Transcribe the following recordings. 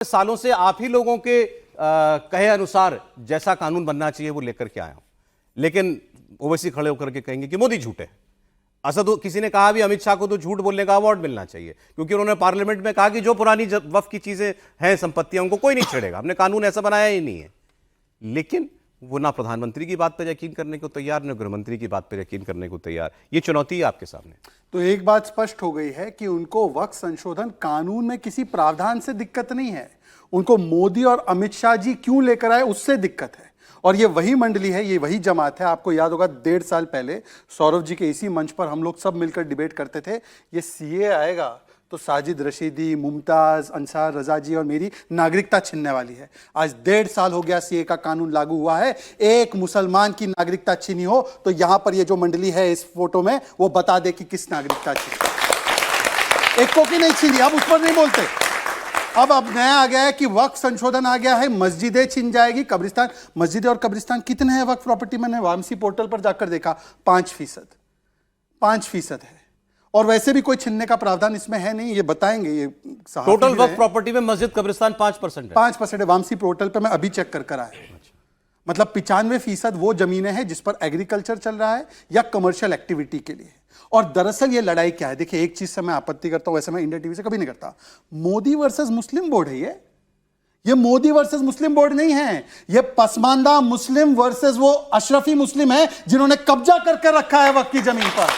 सालों से आप ही लोगों के कहे अनुसार जैसा कानून बनना चाहिए वो लेकर के आया हूं, लेकिन ओवैसी खड़े होकर के कहेंगे कि मोदी झूठे। असद किसी ने कहा भी अमित शाह को तो झूठ बोलने का अवार्ड मिलना चाहिए, क्योंकि उन्होंने पार्लियामेंट में कहा कि जो पुरानी वक्फ की चीजें हैं, संपत्तियां, उनको कोई नहीं छेड़ेगा, हमने कानून ऐसा बनाया ही नहीं है। लेकिन वो ना प्रधानमंत्री की बात पर यकीन करने को तैयार, ना गृहमंत्री की बात पर यकीन करने को तैयार। ये चुनौती है आपके सामने। तो एक बात स्पष्ट हो गई है कि उनको वक्फ संशोधन कानून में किसी प्रावधान से दिक्कत नहीं है, उनको मोदी और अमित शाह जी क्यों लेकर आए उससे दिक्कत है। और ये वही मंडली है, ये वही जमात है। आपको याद होगा 1.5 साल पहले सौरभ जी के इसी मंच पर हम लोग सब मिलकर डिबेट करते थे, ये सीए आएगा तो साजिद रशीदी, मुमताज, अंसार रजा जी और मेरी नागरिकता छीनने वाली है। आज 1.5 साल हो गया सीए का कानून लागू हुआ है, एक मुसलमान की नागरिकता छीनी हो तो यहां पर ये जो मंडली है इस फोटो में वो बता दे कि किस नागरिकता छीनी। एक को की नहीं छीनी, अब उस पर नहीं बोलते। अब नया आ गया है कि वक्फ संशोधन आ गया है, मस्जिदें छिन जाएगी, कब्रिस्तान। मस्जिदें और कब्रिस्तान कितने हैं वक्फ प्रॉपर्टी? मैंने वामसी पोर्टल पर जाकर देखा, 5% है। और वैसे भी कोई छीनने का प्रावधान इसमें है नहीं, ये बताएंगे। ये टोटल वक्फ प्रॉपर्टी में मस्जिद कब्रिस्तान 5% है। 5% है। वामसी पोर्टल पे मैं अभी चेक कर आया। मतलब 95% वो जमीनें हैं जिस पर एग्रीकल्चर चल रहा है या कमर्शियल एक्टिविटी के लिए। और दरअसल ये लड़ाई क्या है? देखिए, एक चीज से मैं आपत्ति करता हूं, वैसे मैं इंडिया टीवी से कभी नहीं करता। मोदी वर्सेस मुस्लिम बोर्ड है ये मोदी वर्सेस मुस्लिम बोर्ड नहीं है। ये पसमानदा मुस्लिम वर्सेस वो अशरफी मुस्लिम है जिन्होंने कब्जा करके रखा है वक्त की जमीन पर।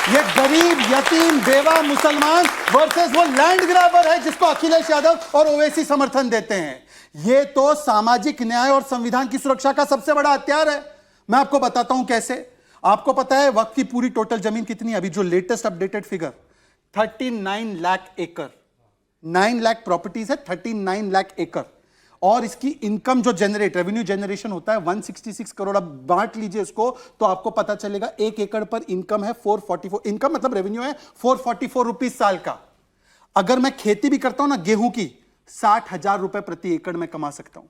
ये गरीब, यतीम, बेवा मुसलमान वर्सेस वो लैंड ग्रैबर है जिसको अखिलेश यादव और ओवैसी समर्थन देते हैं। ये तो सामाजिक न्याय और संविधान की सुरक्षा का सबसे बड़ा हथियार है। मैं आपको बताता हूं कैसे। आपको पता है वक्त की पूरी टोटल जमीन कितनी? अभी जो लेटेस्ट अपडेटेड फिगर 39 लाख एकड़, 9 लाख प्रॉपर्टीज है, 39 लाख एकड़। और इसकी इनकम जो रेवेन्यू जनरेशन होता है 166 करोड़। अब बांट लीजिए इसको तो आपको पता चलेगा 1 एकड़ पर इनकम है 444। इनकम मतलब रेवेन्यू है 444 रुपीज साल का। अगर मैं खेती भी करता हूं ना गेहूं की, 60,000 रुपए प्रति एकड़ में कमा सकता हूं।